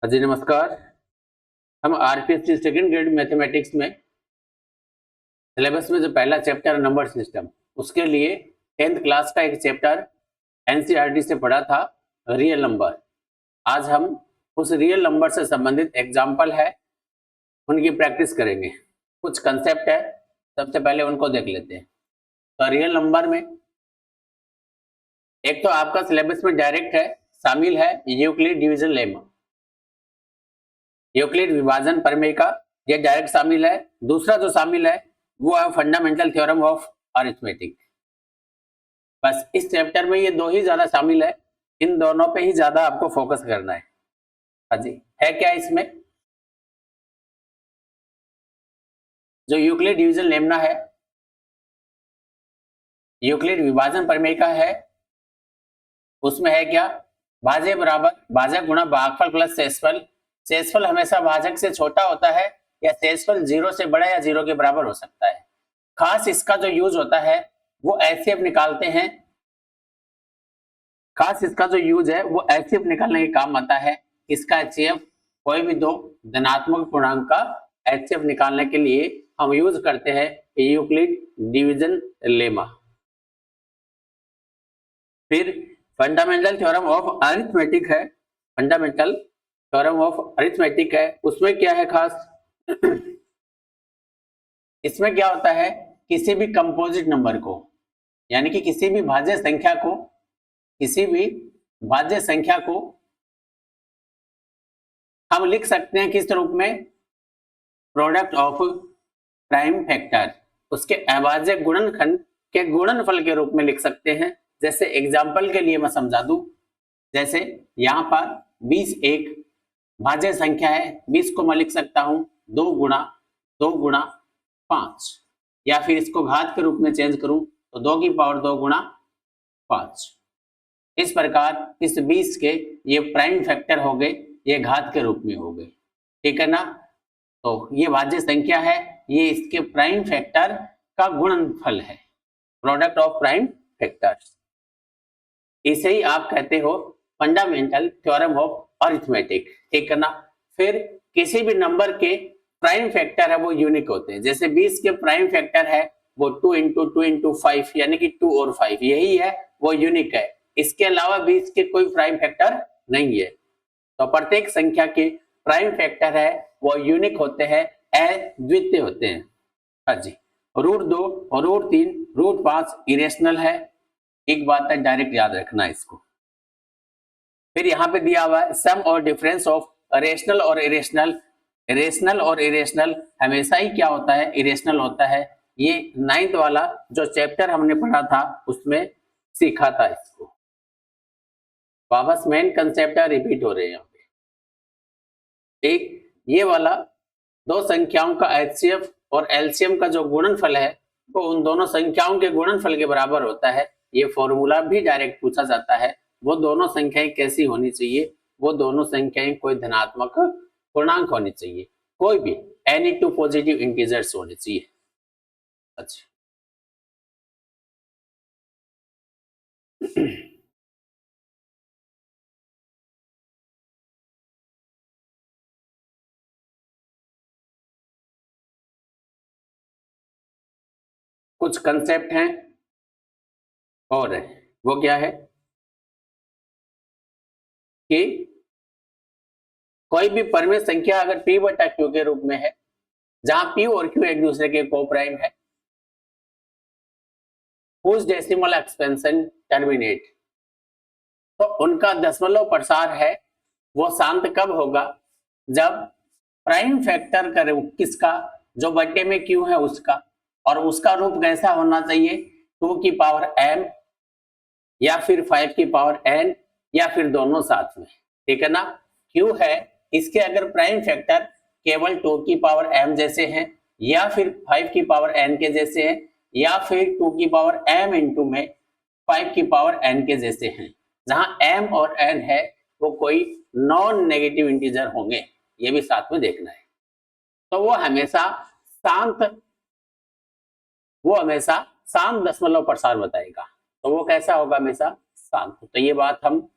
जी नमस्कार। हम RPSC second grade mathematics में सिलेबस में जो पहला चैप्टर नंबर सिस्टम, उसके लिए 10th क्लास का एक चैप्टर एनसीईआरटी से पढ़ा था, रियल नंबर। आज हम उस रियल नंबर से संबंधित एग्जाम्पल है उनकी प्रैक्टिस करेंगे। कुछ कंसेप्ट है, सबसे पहले उनको देख लेते हैं। तो रियल नंबर में एक तो आपका सिलेबस में डायरेक्ट है, शामिल है यूक्लिड डिवीजन लेमा, यूक्लिड विभाजन प्रमेय का, ये डायरेक्ट शामिल है। दूसरा जो शामिल है वो है फंडामेंटल थ्योरम ऑफ अरिथमेटिक। बस इस चैप्टर में ये दो ही ज्यादा शामिल है, इन दोनों पे ही ज्यादा आपको फोकस करना है। हाँ जी, है क्या इसमें जो यूक्लिड डिवीजन लेमना है, यूक्लिड विभाजन प्रमेय का है, उसमें है क्या, भाज्य बराबर भाजक गुणा भागफल प्लस शेषफल। शेषफल हमेशा भाजक से छोटा होता है या शेषफल 0 से बड़ा या 0 के बराबर हो सकता है। खास इसका जो यूज होता है वो एचसीएफ निकालते हैं, खास इसका जो यूज है वो एचसीएफ निकालने के काम आता है। इसका एचसीएफ कोई भी दो धनात्मक पूर्णांक का एचसीएफ निकालने के लिए हम यूज करते हैं यूक्लिड डिवीजन लेमा। फिर फंडामेंटल थ्योरम ऑफ अरिथमेटिक है, फंडामेंटल थ्योरम ऑफ अरिथमेटिक है, उसमें क्या है खास इसमें क्या होता है, किसी भी कंपोजिट नंबर को, यानी कि किसी भी भाज्य संख्या को, किसी भी भाज्य संख्या को हम लिख सकते हैं किस रूप में, प्रोडक्ट ऑफ प्राइम फैक्टर, उसके अभाज्य गुणनखंड के गुणनफल के रूप में लिख सकते हैं। जैसे एग्जाम्पल के लिए मैं समझा दूं, जैसे यहां पर 20 एक भाज्य संख्या है, 20 को मैं लिख सकता हूं 2 गुणा 5, या फिर इसको घात के रूप में चेंज करूं तो 2 की पावर 2 गुणा 5। इस प्रकार इस 20 के ये प्राइम फैक्टर हो गए, ये घात के रूप में हो गए, ठीक है ना। तो ये भाज्य संख्या है, ये इसके प्राइम फैक्टर का गुणनफल है, प्रोडक्ट ऑफ प्राइम फैक्टर्स। इसे ही आप कहते हो फंडामेंटल थ्योरम ऑफ अरिथमेटिक, ठीक है ना। फिर किसी भी नंबर के प्राइम फैक्टर है वो यूनिक होते हैं। जैसे 20 के प्राइम फैक्टर है वो 2 इंटू 2 इंटू 5, यानी कि 2 और 5, यही है, वो यूनिक है। इसके अलावा 20 के कोई प्राइम फैक्टर नहीं है। तो प्रत्येक संख्या के प्राइम फैक्टर है वो यूनिक होते हैं, अद्वितीय होते हैं। हाँ जी, √2 और √3 √5 इरेशनल है, एक बात है, डायरेक्ट याद रखना इसको। फिर यहाँ पे दिया हुआ है सम और डिफरेंस ऑफ रेशनल और इरेशनल। रेशनल और इरेशनल हमेशा ही क्या होता है, इरेशनल होता है। ये 9th वाला जो चैप्टर हमने पढ़ा था उसमें सीखा था इसको। वापस मेन कंसेप्ट है, रिपीट हो रहे हैं यहाँ पे। एक ये वाला दो संख्याओं का एचसीएफ और एलसीएम का जो गुणनफल है वो उन दोनों संख्याओं के गुणनफल के बराबर होता है। ये फॉर्मूला भी डायरेक्ट पूछा जाता है। वो दोनों संख्याएं कैसी होनी चाहिए, वो दोनों संख्याएं कोई धनात्मक पूर्णांक होनी चाहिए, कोई भी एनी टू पॉजिटिव इंटीजर्स होने चाहिए। अच्छा कुछ कंसेप्ट हैं और है, वो क्या है कि कोई भी परिमेय संख्या अगर p बटा q के रूप में है, जहां p और q एक दूसरे के को प्राइम है, whose decimal expansion terminate, तो उनका दशमलव प्रसार है वो शांत कब होगा, जब प्राइम फैक्टर का रूप किसका, जो बट्टे में q है उसका, और उसका रूप कैसा होना चाहिए, 2 की पावर m या फिर 5 की पावर n या फिर दोनों साथ में, ठीक है ना। q है, इसके अगर प्राइम फैक्टर केवल 2 की पावर m जैसे हैं या फिर 5 की पावर n के जैसे हैं या फिर 2 की पावर m इंटू में 5 की पावर n के जैसे हैं, जहां m और n है वो कोई नॉन नेगेटिव इंटीजर होंगे, ये भी साथ में देखना है। तो वो हमेशा शांत दशमलव प्रसार बताएगा, तो वो कैसा होगा, हमेशा शांत। तो ये बात हम,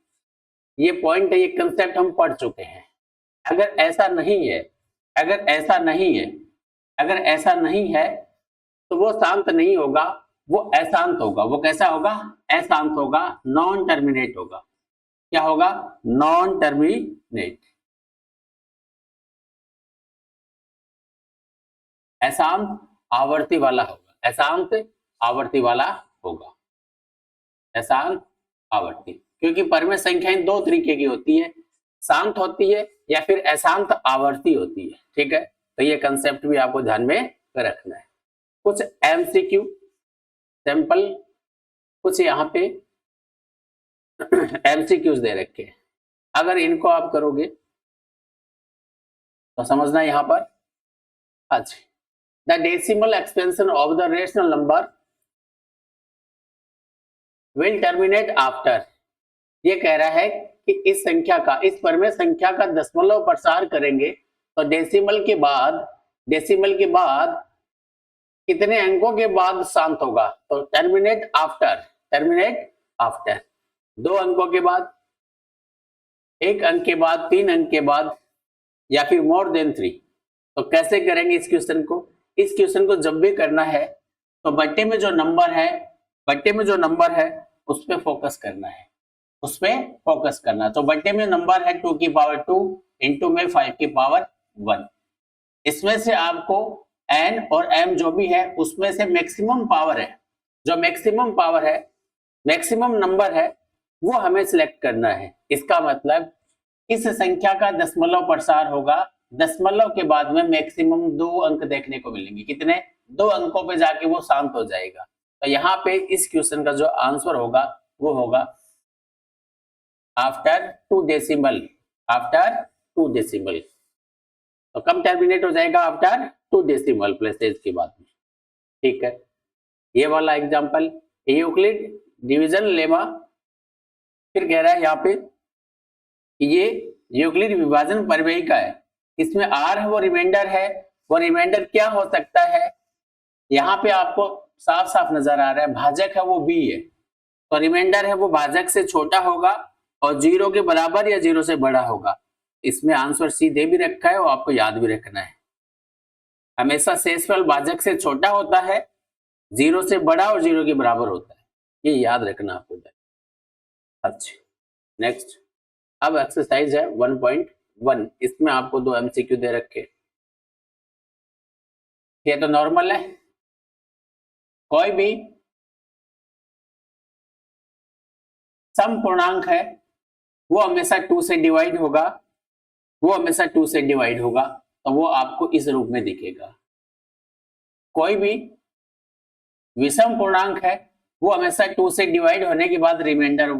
ये पॉइंट है, ये कंसेप्ट हम पढ़ चुके हैं। अगर ऐसा नहीं है, अगर ऐसा नहीं है, अगर ऐसा नहीं है तो वो शांत नहीं होगा, वो अशांत होगा। वो कैसा होगा? अशांत होगा, नॉन टर्मिनेट होगा। क्या होगा? Non terminate. अशांत आवर्ती वाला होगा, अशांत आवर्ती वाला होगा, अशांत आवर्ती। क्योंकि परमेय संख्याएं दो तरीके की होती है, शांत होती है या फिर अशांत आवर्ती होती है। ठीक है, तो ये कंसेप्ट भी आपको ध्यान में रखना है। कुछ एमसीक्यू सैंपल, कुछ यहाँ पे एमसीक्यूज दे रखे हैं। अगर इनको आप करोगे तो समझना यहाँ पर। अच्छा, the decimal expansion of the rational number will terminate after. ये कह रहा है कि इस संख्या का, इस परमेय संख्या का दशमलव प्रसार करेंगे तो डेसिमल के बाद, डेसिमल के बाद कितने अंकों के बाद शांत होगा? तो टर्मिनेट आफ्टर, टर्मिनेट आफ्टर। 2 अंकों के बाद, 1 अंक के बाद, 3 अंक के बाद, या फिर मोर देन 3। तो कैसे करेंगे इस क्वेश्चन को? इस क्वेश्चन को जब भी करना है तो बट्टे में जो नंबर है, बट्टे में जो नंबर है उस पर फोकस करना है, उस पर फोकस करना। तो बट्टे में नंबर है 2 की पावर 2 इंटू में 5 की पावर 1। इसमें से आपको n और m जो भी है उसमें से मैक्सिमम पावर है, जो मैक्सिमम पावर है, मैक्सिमम नंबर है, वो हमें सिलेक्ट करना है। इसका मतलब इस संख्या का दशमलव प्रसार होगा, दशमलव के बाद में मैक्सिमम 2 अंक देखने को मिलेंगे। कितने? 2 अंकों पे जाके वो शांत हो जाएगा। तो यहाँ पे इस क्वेश्चन का जो आंसर होगा वो होगा आफ्टर 2 डेसिमल, आफ्टर 2 डेसिमल। तो कब टर्मिनेट हो जाएगा? आफ्टर 2 डेसिमल प्लेसेस के बाद में। ठीक है, ये वाला एग्जांपल यूक्लिड डिवीजन लेमा। फिर कह रहा है यहाँ पे ये यूक्लिड विभाजन परिमेय का है, इसमें r है वो रिमाइंडर है। वो रिमाइंडर क्या हो सकता है? यहाँ पे आपको साफ साफ नजर आ रहा है, भाजक है वो b है, तो रिमाइंडर है वो भाजक से छोटा होगा और 0 के बराबर या 0 से बड़ा होगा। इसमें आंसर सी दे भी रखा है और आपको याद भी रखना है। हमेशा शेषफल भाजक से छोटा होता है, 0 से बड़ा और 0 के बराबर होता है, ये याद रखना आपको। अच्छा, नेक्स्ट अब एक्सरसाइज है 1.1। इसमें आपको 2 एमसीक्यू दे रखे। ये तो नॉर्मल है, कोई भी सम पूर्णांक है वो हमेशा 2 से डिवाइड होगा, वो हमेशा 2 से डिवाइड होगा, तो वो आपको इस रूप में दिखेगा। कोई भी विषम पूर्णांक है वो हमेशा 2 से डिवाइड होने के बाद रिमाइंडर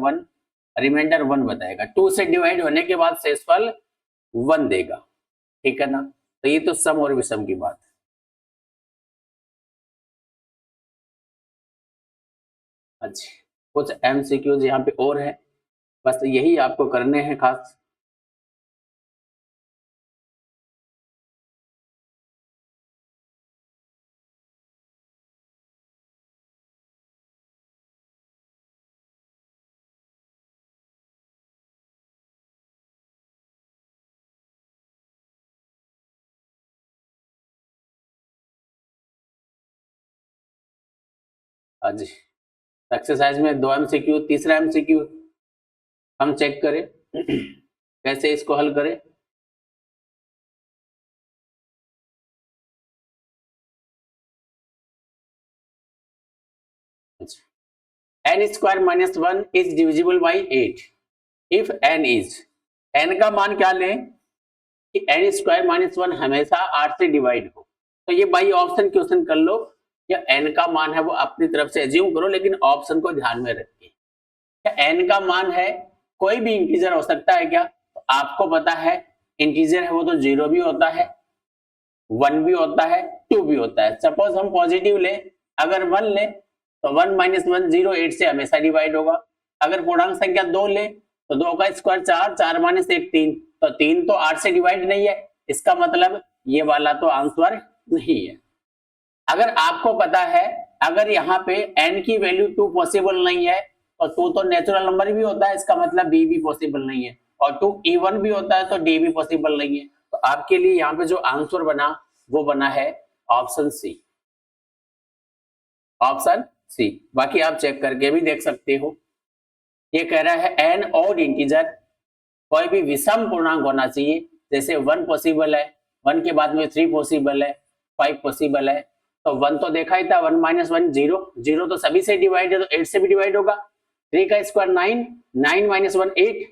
1 बताएगा। 2 से डिवाइड होने के बाद शेषफल 1 देगा। ठीक है ना? तो ये तो सम और विषम की बात है। अच्छा, कुछ एमसीक्यूज यहाँ पे और है, बस यही आपको करने हैं खास। अच्छा, एक्सरसाइज में 2 एमसीक्यू, तीसरा एमसीक्यू हम चेक करें कैसे इसको हल करें। n square minus 1 is divisible by 8 if n is, n का मान क्या लें कि n स्क्वायर माइनस 1 हमेशा 8 से डिवाइड हो। तो ये बाई ऑप्शन क्वेश्चन कर लो, या n का मान है वो अपनी तरफ से एज्यूम करो, लेकिन ऑप्शन को ध्यान में रखिए। क्या n का मान है कोई भी इंटीजर हो सकता है क्या? तो आपको पता है इंटीजर है वो तो 0 भी होता है, 1 भी होता है, 2 भी होता है। सपोज हम पॉजिटिव ले, अगर 1 ले तो 1 माइनस 1 0, 8 से हमेशा डिवाइड होगा। अगर पूर्णांक संख्या 2 ले तो 2 का स्क्वायर 4, 4 माइनस 1 3, तो 3 तो 8 से डिवाइड नहीं है। इसका मतलब ये वाला तो आंसर नहीं है। अगर आपको पता है अगर यहाँ पे n की वैल्यू 2 पॉसिबल नहीं है तो 2 तो नेचुरल नंबर भी होता है, इसका मतलब b भी पॉसिबल नहीं है। और 2 इवन भी होता है तो डी भी पॉसिबल नहीं है। तो आपके लिए यहाँ पे जो आंसर बना वो बना है ऑप्शन सी, ऑप्शन सी। बाकी आप चेक करके भी देख सकते हो। ये कह रहा है एन ऑड इंटीजर, कोई भी विषम पूर्णांक होना चाहिए, जैसे 1 पॉसिबल है, 1 के बाद में 3 पॉसिबल है, 5 पॉसिबल है। तो 1 तो देखा ही था, 1 - 1 0, 0 तो सभी से डिवाइड है तो 8 से भी डिवाइड होगा। 3 का स्क्वायर 9, 9 - 1 8,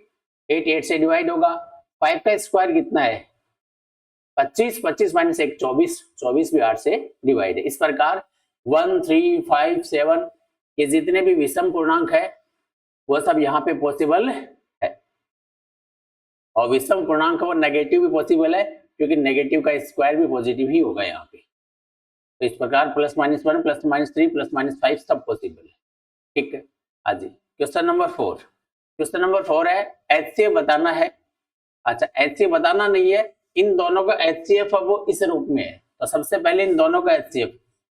8 8 से डिवाइड होगा। 5 का स्क्वायर कितना है 25, 25 - 1 24, 24 भी 8 से डिवाइड है। इस प्रकार 1 3 5 7 ये जितने भी विषम पूर्णांक है वो सब यहाँ पे पॉसिबल है। और विषम पूर्णांक वो नेगेटिव भी पॉसिबल है, क्योंकि नेगेटिव का स्क्वायर भी पॉजिटिव ही होगा यहाँ पे। तो इस प्रकार +-1 +-3 +-5 सब पॉसिबल है। ठीक है, हाँ जी। क्वेश्चन नंबर 4, क्वेश्चन नंबर 4 है HCF बताना है। अच्छा, HCF बताना नहीं है, इन दोनों का HCF वो इस रूप में है। तो सबसे पहले इन दोनों का HCF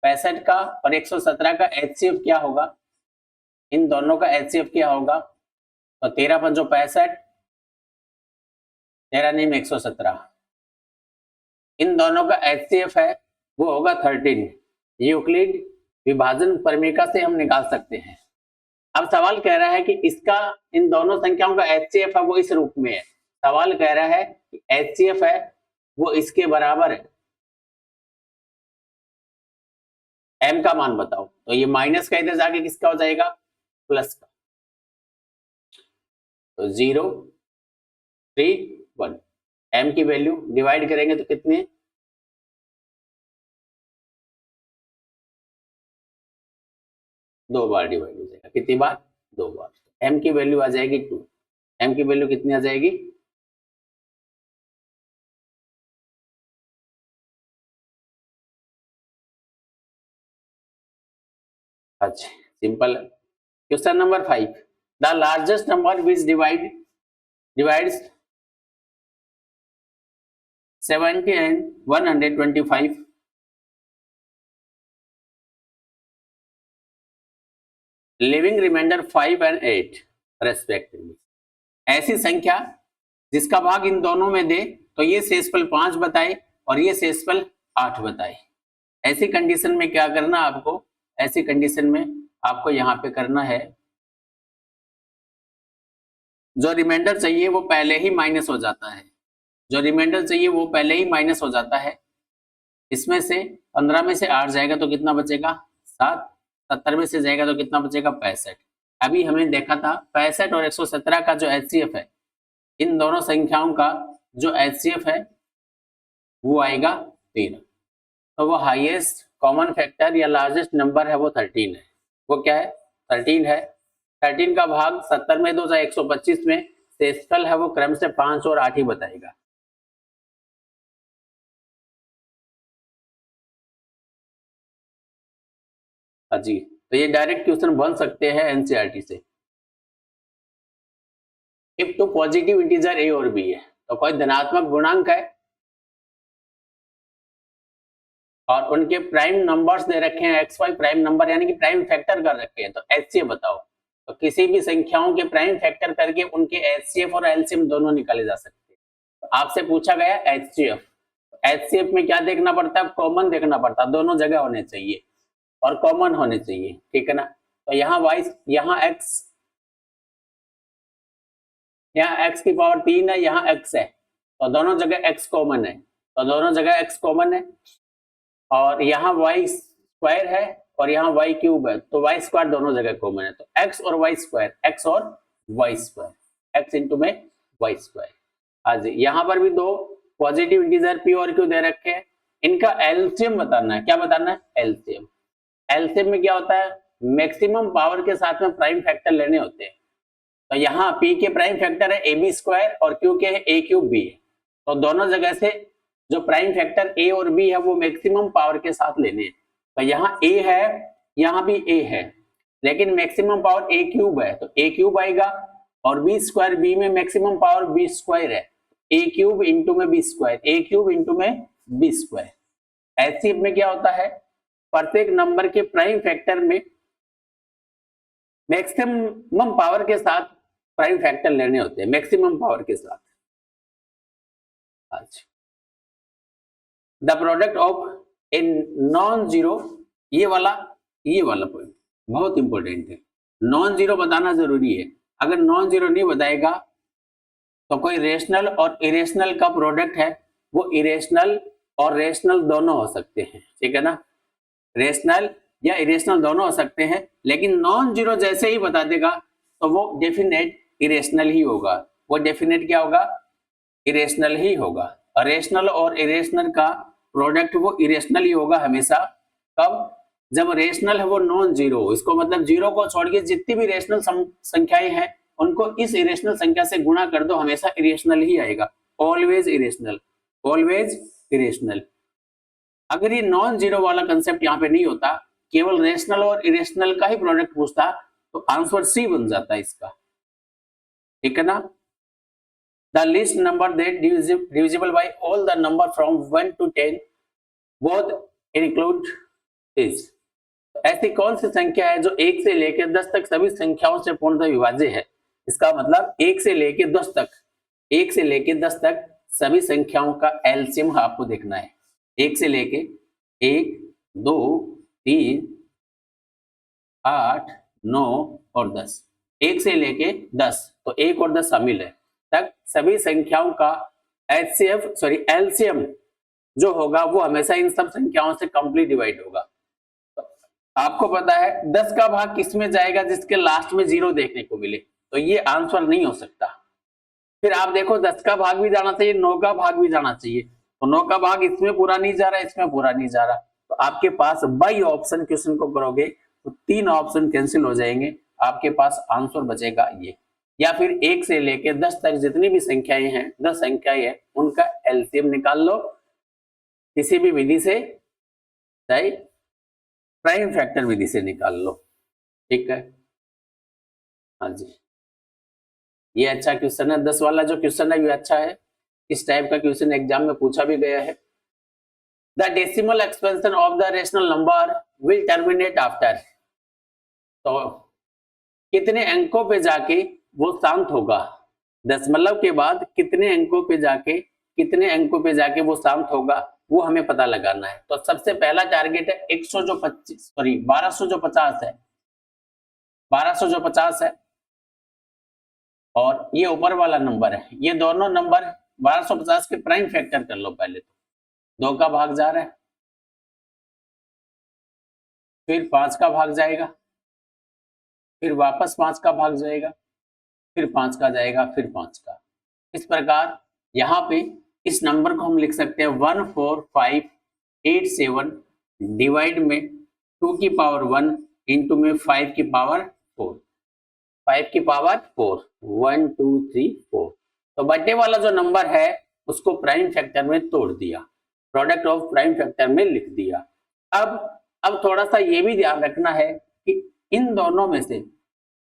65 का और 117 का HCF क्या होगा, इन दोनों का HCF क्या होगा। तो 13 × 5 = 65, 13 नहीं 117, इन दोनों का HCF है वो होगा 13। यूक्लिड विभाजन प्रमेय से हम निकाल सकते हैं। अब सवाल कह रहा है कि इसका इन दोनों संख्याओं का HCF है वो इस रूप में है। सवाल कह रहा है कि HCF है वो इसके बराबर है, m का मान बताओ। तो ये माइनस का इधर जाके किसका हो जाएगा, प्लस का। तो 0 3 1, m की वैल्यू डिवाइड करेंगे तो कितने, दो बार डिवाइड हो जाएगा। कितनी बार, 2 बार। m की वैल्यू आ जाएगी 2, m की वैल्यू कितनी आ जाएगी, अच्छा सिंपल है। Question number 5, the largest number which divides 70 and 125 leaving remainder 5 and 8 respectively. ऐसी संख्या जिसका भाग इन दोनों में दे तो ये शेषफल 5 बताए और ये शेषफल 8 बताए। ऐसी कंडीशन में क्या करना आपको, ऐसी कंडीशन में आपको यहाँ पे करना है, जो रिमाइंडर चाहिए वो पहले ही माइनस हो जाता है, जो रिमाइंडर चाहिए वो पहले ही माइनस हो जाता है। इसमें से 15 में से 8 जाएगा तो कितना बचेगा 7, 70 में से जाएगा तो कितना बचेगा 65। अभी हमें देखा था 65 और 117 का जो HCF है, इन दोनों संख्याओं का जो HCF है वो आएगा 13। तो वो हाईएस्ट कॉमन फैक्टर या लार्जेस्ट नंबर है वो 13 है। वो क्या है 13 है। 13 का भाग 70 में 2 जाए 125 में, शेषफल है वो क्रम से 5 और 8 ही बताएगा। जी, तो ये डायरेक्ट क्वेश्चन बन सकते हैं एनसीईआरटी से। इफ तो पॉजिटिव इंटीजर ए और बी है, तो कोई धनात्मक गुणांक है और उनके प्राइम नंबर्स दे रखे हैं, एक्स वाई प्राइम नंबर यानी कि प्राइम फैक्टर कर रखे हैं, तो एचसीएफ बताओ। तो किसी भी संख्याओं के प्राइम फैक्टर करके उनके एचसीएफ और एलसीएम दोनों निकाले जा सकते हैं। तो आपसे पूछा गया एचसीएफ, एचसीएफ में क्या देखना पड़ता है, कॉमन देखना पड़ता है, दोनों जगह होने चाहिए और कॉमन होने चाहिए, ठीक है ना। तो यहाँ वाई, यहाँ एक्स, यहाँ x की पावर 3 है, यहाँ x है, तो दोनों जगह x कॉमन है, तो दोनों जगह x कॉमन है। और यहाँ y स्क्वायर है और यहाँ y क्यूब है, तो y स्क्वायर दोनों जगह कॉमन है, तो x और y स्क्वायर, x और y स्क्वायर, x इंटू में y स्क्वायर। आज यहाँ पर भी दो पॉजिटिव इंटीजर p और q दे रखे हैं, इनका एलसीएम बताना है। क्या बताना है, एलसीएम। एलसीएम में क्या होता है, मैक्सिमम पावर के साथ में प्राइम फैक्टर लेने होते हैं। तो यहाँ P के प्राइम फैक्टर है ए बी स्क्वायर और Q के है ए क्यूब बी है, तो दोनों जगह से जो प्राइम फैक्टर A और B है वो मैक्सिमम पावर के साथ लेने हैं। तो यहाँ A है, यहाँ भी A है, लेकिन मैक्सिमम पावर A क्यूब है तो A क्यूब आएगा, और B स्क्वायर B में मैक्सिमम पावर B स्क्वायर है, A क्यूब इंटू में B square, A cube into में B स्क्वायर। एचसीएफ में क्या होता है, प्रत्येक नंबर के प्राइम फैक्टर में मैक्सिमम पावर के साथ प्राइम फैक्टर लेने होते हैं मैक्सिमम पावर के साथ। अच्छा, the product of a non zero, ये वाला पॉइंट बहुत इंपॉर्टेंट है, नॉन जीरो बताना जरूरी है। अगर नॉन जीरो नहीं बताएगा तो कोई रेशनल और इरेशनल का प्रोडक्ट है, वो इरेशनल और रेशनल दोनों हो सकते हैं, ठीक है ना, रेशनल या इरेशनल दोनों हो सकते हैं, लेकिन नॉन जीरो जैसे ही बता देगा तो वो डेफिनेट इरेशनल ही होगा, वो डेफिनेट क्या होगा, इरेशनल ही होगा। रेशनल और इरेशनल का प्रोडक्ट वो इरेशनल ही होगा हमेशा। कब? जब रेशनल है वो नॉन जीरो, इसको मतलब जीरो को छोड़ के जितनी भी रेशनल संख्याएं हैं उनको इस इरेशनल संख्या से गुणा कर दो, हमेशा इरेशनल ही आएगा, ऑलवेज इरेशनल, ऑलवेज इरेशनल। अगर ये नॉन जीरो वाला कंसेप्ट यहाँ पे नहीं होता, केवल रेशनल और इरेशनल का ही प्रोडक्ट पूछता, तो आंसर सी बन जाता इसका, ठीक है ना। The list number that divisible by all the number from 1 to 10 both include is, ऐसी कौन सी संख्या है जो 1 से लेकर 10 तक सभी संख्याओं से पूर्णतः विभाज्य है। इसका मतलब 1 से लेकर 10 तक, 1 से लेकर 10 तक सभी संख्याओं का एलसीएम आपको देखना है। 1 से लेके 1, 2, 3, 8, 9 और 10, 1 से लेके 10, तो 1 और 10 शामिल है, तक सभी संख्याओं का एलसीएम जो होगा वो हमेशा इन सब संख्याओं से कंप्लीट डिवाइड होगा। आपको पता है 10 का भाग किस में जाएगा, जिसके लास्ट में 0 देखने को मिले, तो ये आंसर नहीं हो सकता। फिर आप देखो 10 का भाग भी जाना चाहिए, 9 का भाग भी जाना चाहिए, तो 9 का भाग इसमें पूरा नहीं जा रहा, इसमें पूरा नहीं जा रहा, तो आपके पास बाई ऑप्शन क्वेश्चन को करोगे तो 3 ऑप्शन कैंसिल हो जाएंगे, आपके पास आंसर बचेगा ये। या फिर 1 से लेकर 10 तक जितनी भी संख्याएं हैं, 10 संख्याएं हैं, उनका एलसीएम निकाल लो किसी भी विधि से, चाहे प्राइम फैक्टर विधि से निकाल लो, ठीक है। हाँ जी, ये अच्छा क्वेश्चन है, 10 वाला जो क्वेश्चन है ये अच्छा है, इस टाइप का क्वेश्चन एग्जाम में पूछा भी गया है। The decimal expansion of the rational number will terminate after, तो कितने अंकों पे जाके वो शांत होगा, दशमलव के बाद कितने अंकों पे जाके, कितने अंकों पे जाके वो शांत होगा, वो हमें पता लगाना है। तो सबसे पहला टारगेट है 100 जो 25 सॉरी 1200 जो 50 है, 1200 जो 50 है, और ये ऊपर वाला नंबर है, ये दोनों नंबर 1250 के प्राइम फैक्टर कर लो पहले, तो 2 का भाग जा रहा है, फिर 5 का भाग जाएगा, फिर वापस 5 का भाग जाएगा, फिर 5 का जाएगा, फिर 5 का। इस प्रकार यहाँ पे इस नंबर को हम लिख सकते हैं 14587 डिवाइड में 2 की पावर 1 इंटू में 5 की पावर 4, 5 की पावर 4, 1 2 3 4। तो बटे वाला जो नंबर है उसको प्राइम फैक्टर में तोड़ दिया, प्रोडक्ट ऑफ प्राइम फैक्टर में लिख दिया। अब थोड़ा सा ये भी ध्यान रखना है कि इन दोनों में से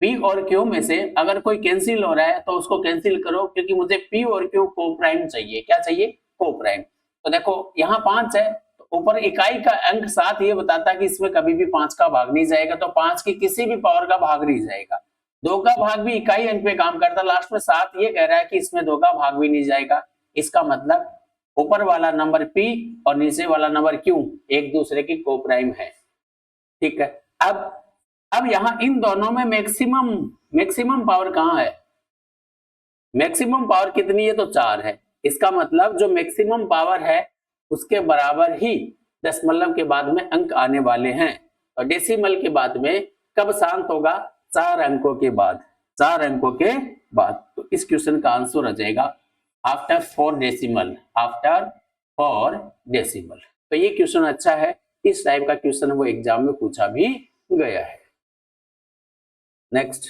P और Q में से अगर कोई कैंसिल हो रहा है तो उसको कैंसिल करो, क्योंकि मुझे P और Q को प्राइम चाहिए। क्या चाहिए? को प्राइम। तो देखो यहाँ 5 है, तो ऊपर इकाई का अंक 7 ये बताता है कि इसमें कभी भी 5 का भाग नहीं जाएगा, तो 5 की किसी भी पावर का भाग नहीं जाएगा। 2 का भाग भी इकाई अंक पे काम करता, लास्ट में 7 ये कह रहा है कि इसमें 2 का भाग भी नहीं जाएगा। इसका मतलब ऊपर वाला नंबर P और नीचे वाला नंबर Q एक दूसरे की को प्राइम है, ठीक है। अब यहां इन दोनों में मैक्सिमम पावर कहां है? मैक्सिमम पावर कितनी है? तो 4 है। इसका मतलब जो मैक्सिमम पावर है उसके बराबर ही दशमलव के बाद में अंक आने वाले हैं, और डेसिमल के बाद में कब शांत होगा? 4 अंकों के बाद, 4 अंकों के बाद। तो इस क्वेश्चन का आंसर आ जाएगा आफ्टर 4 डेसिमल, आफ्टर 4 डेसिमल। तो ये क्वेश्चन अच्छा है, इस टाइप का क्वेश्चन वो एग्जाम में पूछा भी गया है। नेक्स्ट,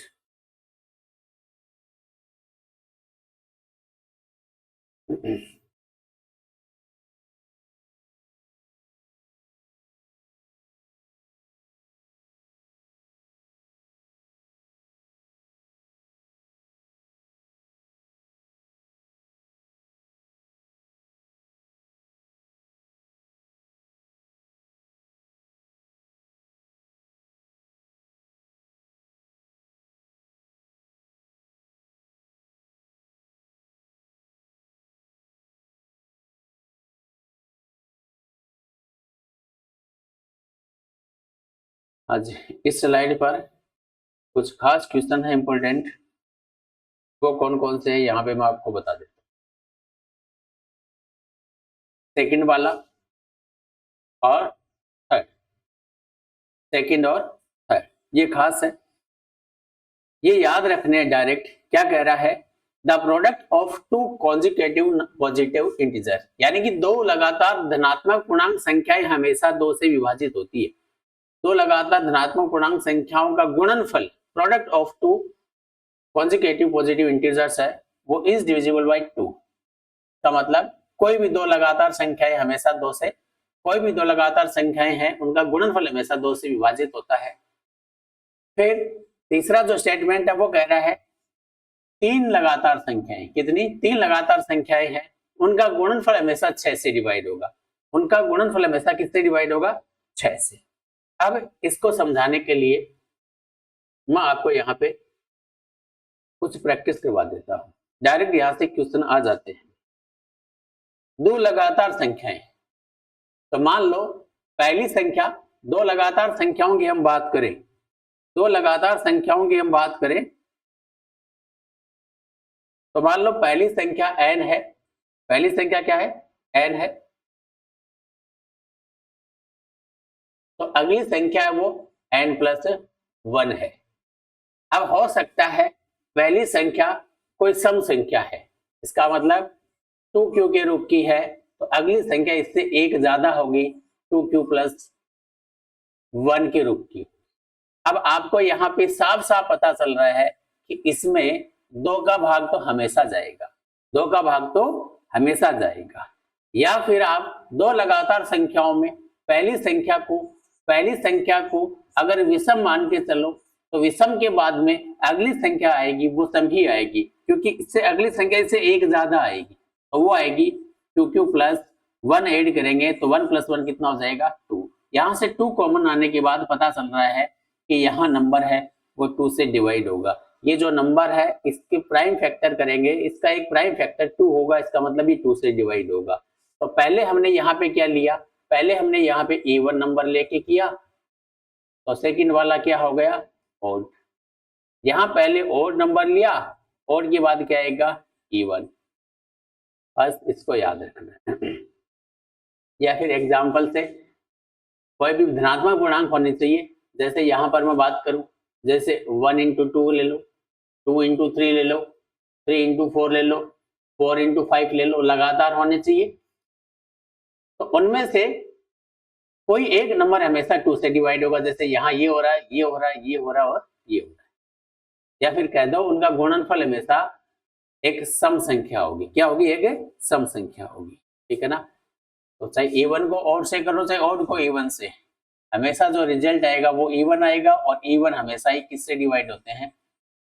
आज इस स्लाइड पर कुछ खास क्वेश्चन है इंपॉर्टेंट, वो कौन कौन से है यहाँ पे मैं आपको बता देता हूँ। सेकंड वाला और थर्ड, सेकंड और थर्ड ये खास है, ये याद रखने हैं। डायरेक्ट क्या कह रहा है, the product of two consecutive positive integer, यानी कि दो लगातार धनात्मक पूर्णांक संख्याएं हमेशा दो से विभाजित होती है। दो लगातार धनात्मक पूर्णांक संख्याओं का गुणनफल product of two consecutive positive integers है, वो इज डिविजिबल बाय 2 का मतलब कोई भी दो लगातार संख्याएं हमेशा दो से, कोई भी दो लगातार संख्याएं हैं उनका गुणनफल हमेशा दो से विभाजित होता है। फिर तीसरा जो स्टेटमेंट है वो कह रहा है तीन लगातार संख्याएं, कितनी, तीन लगातार संख्याएं हैं, उनका गुणनफल हमेशा 6 से डिवाइड होगा, उनका गुणनफल हमेशा किससे डिवाइड होगा, 6 से। अब इसको समझाने के लिए मैं आपको यहाँ पे कुछ प्रैक्टिस करवा देता हूँ। डायरेक्ट यहाँ से क्वेश्चन आ जाते हैं। दो लगातार संख्याएं, तो मान लो पहली संख्या, दो लगातार संख्याओं की हम बात करें, दो लगातार संख्याओं की हम बात करें तो मान लो पहली संख्या n है, पहली संख्या क्या है, n है, तो अगली संख्या है वो n+1 है। अब हो सकता है पहली संख्या कोई सम संख्या है, इसका मतलब 2q के रूप की है, तो अगली संख्या इससे एक ज्यादा होगी 2q+1 के रूप की। अब आपको यहाँ पे साफ साफ पता चल रहा है कि इसमें दो का भाग तो हमेशा जाएगा, दो का भाग तो हमेशा जाएगा। या फिर आप दो लगातार संख्याओं में पहली संख्या को अगर विषम मान के चलो तो विषम के बाद में अगली संख्या आएगी वो सम ही आएगी, क्योंकि इससे अगली संख्या इससे एक ज्यादा आएगी, तो वो आएगी 2q+1 ऐड करेंगे तो 1+1 कितना हो जाएगा, 2। यहाँ से 2 कॉमन आने के बाद पता चल रहा है कि यहाँ नंबर है वो 2 से डिवाइड होगा। ये जो नंबर है इसके प्राइम फैक्टर करेंगे, इसका एक प्राइम फैक्टर 2 होगा, इसका मतलब ये 2 से डिवाइड होगा। तो पहले हमने यहाँ पे क्या लिया, पहले हमने यहाँ पे इवन नंबर लेके किया, तो सेकंड वाला क्या हो गया, ओड। यहाँ पहले ओड नंबर लिया, ओड के बाद क्या आएगा, इवन। बस इसको याद रखना है। या फिर एग्जाम्पल से कोई भी धनात्मक पूर्णांक होने चाहिए, जैसे यहाँ पर मैं बात करूं, जैसे 1 × 2 ले लो, 2 × 3 ले लो, 3 × 4 ले लो, 4 × 5 ले लो, लगातार होने चाहिए। तो उनमें से कोई एक नंबर हमेशा 2 से डिवाइड होगा, जैसे यहाँ ये हो रहा है, ये हो रहा है, ये हो रहा है और ये हो रहा है। या फिर कह दो उनका गुणनफल हमेशा एक सम संख्या होगी, क्या होगी, एक सम संख्या होगी, ठीक है ना। तो चाहे इवन को ऑड से करो चाहे ऑड को इवन से, हमेशा जो रिजल्ट आएगा वो इवन आएगा, और इवन हमेशा ही किससे डिवाइड होते हैं,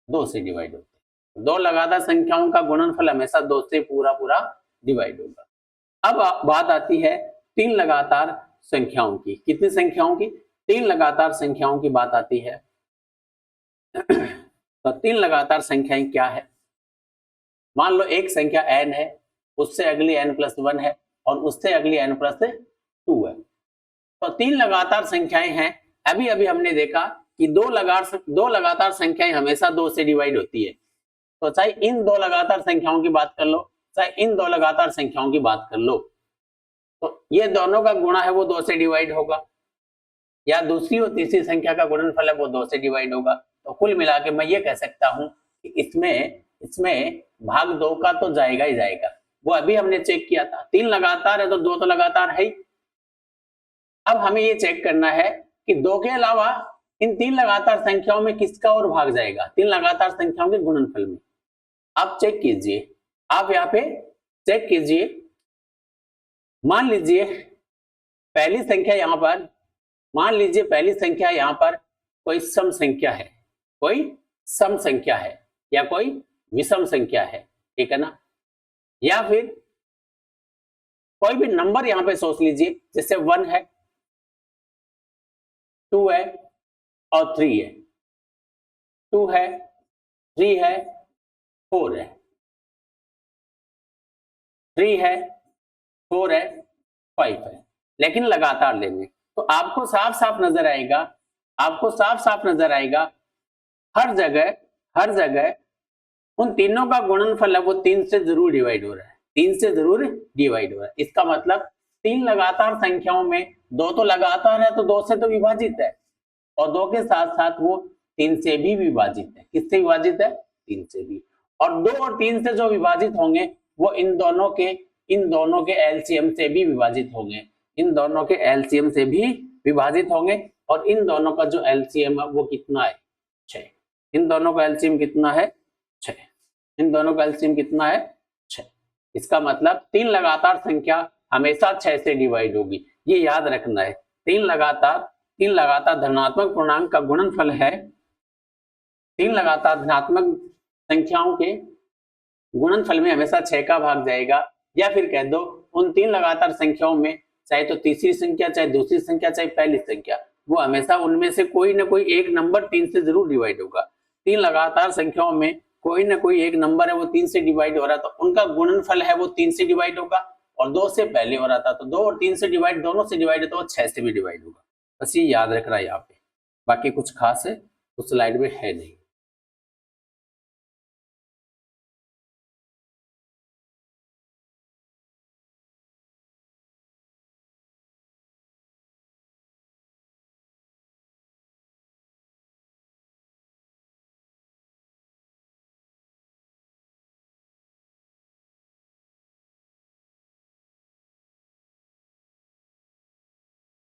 2 से डिवाइड होते हैं। दो लगातार संख्याओं का गुणनफल हमेशा 2 से पूरा पूरा डिवाइड होगा। अब बात आती है तीन लगातार संख्याओं की, कितनी संख्याओं की, तीन लगातार संख्याओं की बात आती है। तो तीन लगातार संख्याएं क्या है, मान लो एक संख्या n है, उससे अगली n+1 है और उससे अगली n+2 है। तो तीन लगातार संख्याएं हैं। अभी अभी हमने देखा कि दो लगातार संख्याएं हमेशा 2 से डिवाइड होती है। तो चाहे इन दो लगातार संख्याओं की बात कर लो, चाहे इन दो लगातार संख्याओं की बात कर लो, तो ये दोनों का गुणा है वो 2 से डिवाइड होगा, या दूसरी और तीसरी संख्या का गुणनफल है वो 2 से डिवाइड होगा। तो कुल मिला के मैं ये कह सकता हूं कि इसमें भाग 2 का तो जाएगा ही जाएगा। वो अभी हमने चेक किया था, तीन लगातार है तो 2 तो लगातार है ही। अब हमें ये चेक करना है कि 2 के अलावा इन तीन लगातार संख्याओं में किसका और भाग जाएगा, तीन लगातार संख्याओं के गुणनफल में। आप चेक कीजिए, आप यहाँ पे चेक कीजिए, मान लीजिए पहली संख्या यहाँ पर, मान लीजिए पहली संख्या यहाँ पर कोई सम संख्या है, कोई सम संख्या है या कोई विषम संख्या है, ठीक है ना। या फिर कोई भी नंबर यहाँ पे सोच लीजिए, जैसे 1 है, 2 है और 3 है, 2 है, 3 है, 4 है, 3 है, 4 है, 5 है, लेकिन लगातार लेंगे तो आपको साफ साफ नजर आएगा आपको साफ साफ नजर आएगा हर जगह उन तीनों का गुणनफल है वो 3 से जरूर डिवाइड हो रहा है, 3 से जरूर डिवाइड हो रहा है। इसका मतलब 3 लगातार संख्याओं में 2 तो लगातार है तो 2 से तो विभाजित है, और 2 के साथ साथ वो 3 से भी विभाजित है। किससे विभाजित है? 3 से भी। और 2 और 3 से जो विभाजित होंगे वो इन दोनों के एलसीएम से भी विभाजित होंगे, इन दोनों के एलसीएम से भी विभाजित होंगे। और इन दोनों का जो एलसीएम है वो कितना है? 6। इन दोनों का एलसीएम कितना है? 6। इन दोनों का एलसीएम कितना है? 6। इसका मतलब 3 लगातार संख्या हमेशा 6 से डिवाइड होगी, ये याद रखना है। 3 लगातार धनात्मक पूर्णांक का गुणनफल है, 3 लगातार धनात्मक संख्याओं के गुणनफल में हमेशा 6 का भाग जाएगा। या फिर कह दो उन 3 लगातार संख्याओं में चाहे तो तीसरी संख्या, चाहे दूसरी संख्या, चाहे पहली संख्या, वो हमेशा उनमें से कोई ना कोई एक नंबर 3 से जरूर डिवाइड होगा। 3 लगातार संख्याओं में कोई ना कोई एक नंबर है वो 3 से डिवाइड हो रहा तो उनका गुणनफल है वो 3 से डिवाइड होगा। और 2 से पहले हो रहा था तो 2 और 3 से डिवाइड, दोनों से डिवाइड है तो 6 से भी डिवाइड होगा। बस ये याद रखना है यहाँ पे, बाकी कुछ खास है उस स्लाइड में है नहीं।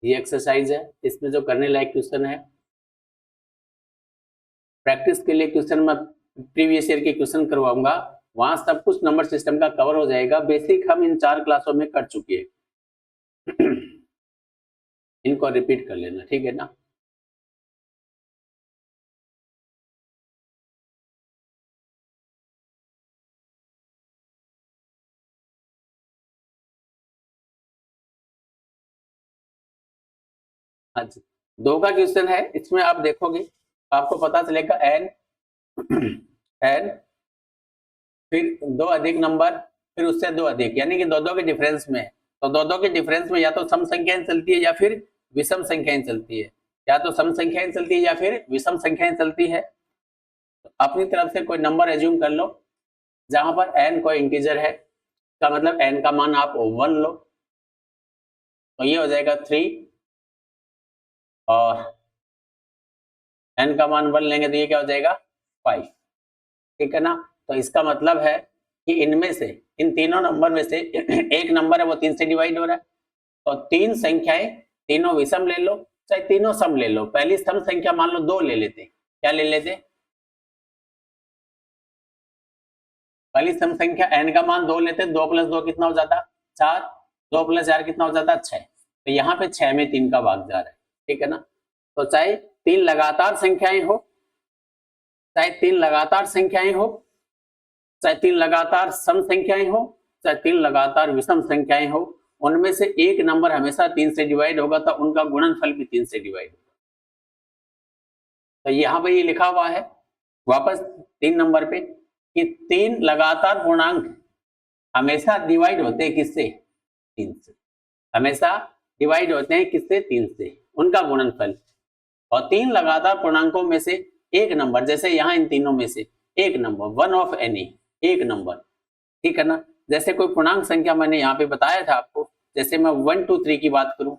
ये एक्सरसाइज है, इसमें जो करने लायक क्वेश्चन है, प्रैक्टिस के लिए क्वेश्चन मैं प्रीवियस ईयर के क्वेश्चन करवाऊंगा, वहां सब कुछ नंबर सिस्टम का कवर हो जाएगा। बेसिक हम इन 4 क्लासों में कर चुके हैं। इनको रिपीट कर लेना, ठीक है ना। अच्छा, 2 का क्वेश्चन है, इसमें आप देखोगे आपको पता चलेगा n n फिर 2 अधिक नंबर, फिर उससे 2 अधिक, यानी कि 2 के डिफरेंस में। तो 2 के डिफरेंस में या तो सम संख्याएं चलती है या फिर विषम संख्याएं चलती है, या तो सम संख्याएं चलती है या फिर विषम संख्याएं चलती है। तो अपनी तरफ से कोई नंबर एज्यूम कर लो जहां पर n कोई इंटीजर है, का मतलब n का मान आप 1 लो, तो ये हो जाएगा 3, और n का मान 1 लेंगे तो ये क्या हो जाएगा 5, ठीक है ना। तो इसका मतलब है कि इनमें से, इन तीनों नंबर में से एक नंबर है वो 3 से डिवाइड हो रहा है। तो 3 संख्याएं, तीनों विषम ले लो चाहे तीनों सम ले लो। पहली सम संख्या मान लो 2 ले लेते, क्या ले लेते? पहली सम संख्या n का मान 2 लेते, 2 + 2 कितना हो जाता? 4, 2 + 4 कितना हो जाता? 6। तो यहाँ पे 6 में 3 का भाग जा रहा है, ठीक है ना। तो चाहे 3 लगातार संख्याएं हो, चाहे 3 लगातार संख्याएं हो, चाहे 3 लगातार सम संख्याएं हो, चाहे 3 लगातार विषम संख्याएं हो, उनमें से एक नंबर हमेशा 3 से डिवाइड होगा तो उनका गुणनफल भी 3 से डिवाइड होगा। तो यहाँ पे ये लिखा हुआ है वापस 3 नंबर पे कि 3 लगातार पूर्णांक हमेशा डिवाइड होते हैं किससे? 3 से। हमेशा डिवाइड होते हैं किससे? 3 से, उनका गुणनफल। और 3 लगातार पूर्णांकों में से एक नंबर, जैसे यहाँ इन तीनों में से एक नंबर, वन ऑफ एनी, एक नंबर, ठीक है ना। जैसे कोई पूर्णांक संख्या मैंने यहाँ पे बताया था आपको, जैसे मैं 1 2 3 की बात करूं,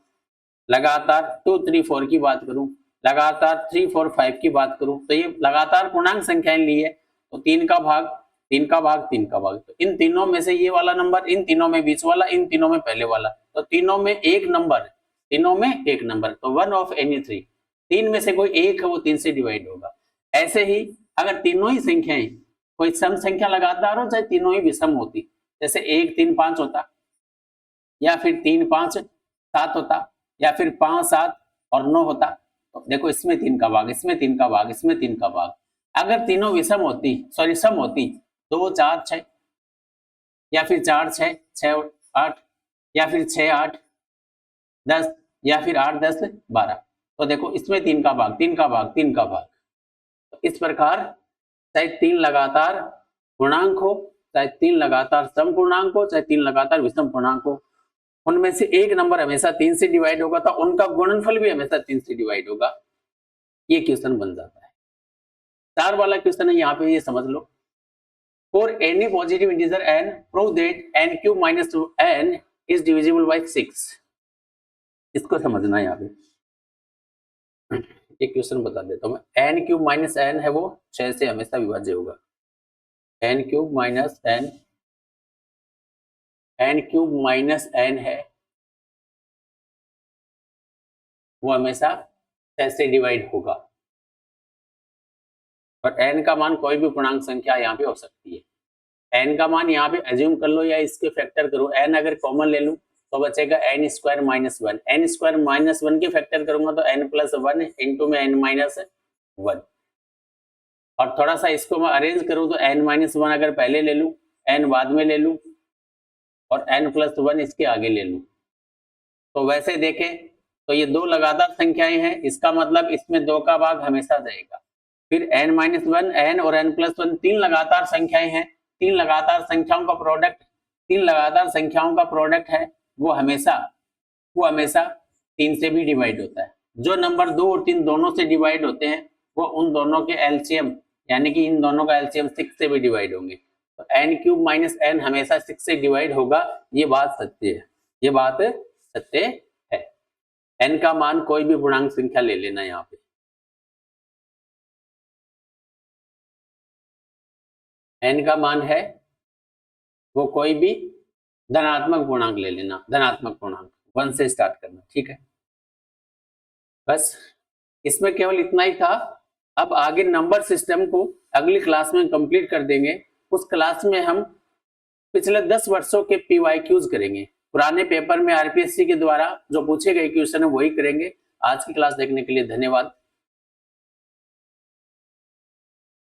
लगातार 2 3 4 की बात करूं, लगातार 3 4 5 की बात करूं, तो ये लगातार पूर्णांक संख्याएं ली है। तो 3 का भाग, 3 का भाग, 3 का भाग, तो इन तीनों में से ये वाला नंबर, इन तीनों में बीच वाला, इन तीनों में पहले वाला, तो तीनों में एक नंबर, तीनों में एक नंबर, तो वन ऑफ एनी 3, 3 में से कोई एक है वो 3 से डिवाइड होगा। ऐसे ही अगर तीनों ही संख्याएं, कोई सम संख्या लगातार हो चाहे तीनों ही विषम होती, जैसे 1 3 5 होता, या फिर 3 5 7 होता, या फिर 5 7 और 9 होता, तो देखो इसमें 3 का भाग, इसमें 3 का भाग, इसमें 3 का भाग। अगर तीनों विषम होती, सॉरी सम होती, 2 4 6, या फिर 4 6 6 8, या फिर 6 8 10, या फिर 8 10 12, तो देखो इसमें 3 का भाग, 3 का भाग, 3 का भाग। तो इस प्रकार चाहे 3 लगातार पूर्णांक हो, चाहे 3 लगातार सम पूर्णांक हो, चाहे 3 लगातार विषम पूर्णांक हो, उनमें से एक नंबर हमेशा 3 से डिवाइड होगा तो उनका गुणनफल भी हमेशा 3 से डिवाइड होगा। ये क्वेश्चन बन जाता है। 4 वाला क्वेश्चन है, यहाँ पे ये समझ लो, for any positive integer n prove that n cube minus n is divisible by 6। इसको समझना है यहाँ पे, एक क्वेश्चन बता देता हूँ मैं। n क्यूब माइनस n है वो 6 से हमेशा विभाज्य होगा। n क्यूब माइनस n है वो हमेशा 6 से डिवाइड होगा, और n का मान कोई भी पूर्णांक संख्या यहाँ पे हो सकती है। n का मान यहाँ पे एज्यूम कर लो या इसके फैक्टर करो। n अगर कॉमन ले लूं तो बचेगा n square minus 1। n square minus 1 के फैक्टर करूंगा तो n प्लस 1 इंटू में n माइनस 1। और थोड़ा सा इसको मैं अरेंज करूं तो n माइनस 1 अगर पहले ले लूं, n बाद में ले लूं और n प्लस 1 इसके आगे ले लूं, तो वैसे देखें तो ये दो लगातार संख्याएं हैं, इसका मतलब इसमें 2 का भाग हमेशा जाएगा। फिर n माइनस 1 n और n प्लस 1 तीन लगातार संख्याएं हैं, तीन लगातार संख्याओं का प्रोडक्ट है वो हमेशा 3 से भी डिवाइड होता है। जो नंबर 2 और 3 दोनों से डिवाइड होते हैं वो उन दोनों के एलसीएम यानी कि इन दोनों का एलसीएम 6 से भी डिवाइड होंगे। तो n क्यूब माइनस n हमेशा 6 से डिवाइड होगा, ये बात सत्य है, ये बात सत्य है। n का मान कोई भी पूर्णांक संख्या ले लेना, यहाँ पे n का मान है वो कोई भी धनात्मक पूर्णांक ले लेना, धनात्मक पूर्णांक 1 से स्टार्ट करना, ठीक है। बस इसमें केवल इतना ही था। अब आगे नंबर सिस्टम को अगली क्लास में कंप्लीट कर देंगे। उस क्लास में हम पिछले 10 वर्षों के PYQs करेंगे। पुराने पेपर में आरपीएससी के द्वारा जो पूछे गए क्वेश्चन है वही करेंगे। आज की क्लास देखने के लिए धन्यवाद।